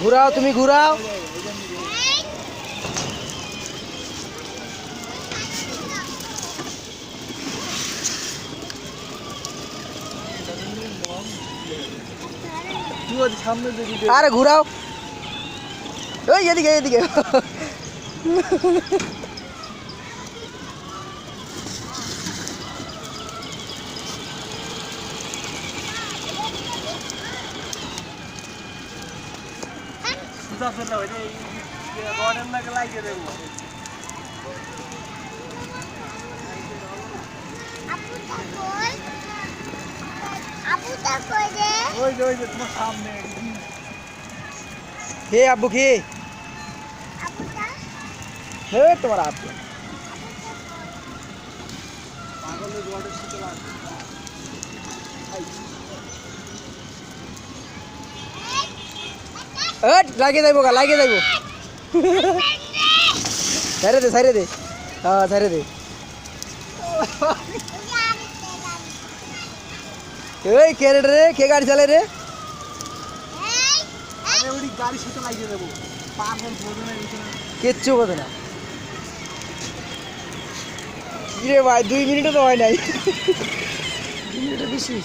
ঘুরাও, তুমি ঘুরাও। আরে ঘুরাও, ওই এদিকে এদিকে। হে আব্বু কি হে তোমার আব্বু লাগিয়ে যাইব গা, লাগিয়ে যাইব। সাইরে দে, সাইরে দে, হ্যাঁ সাইরে দে। এই কে রে, কে গাড়ি চালায় রে? কিচ্ছু বোঝে না রে ভাই, 2 মিনিটও তো হয় নাই। 2 মিনিটের বেশি।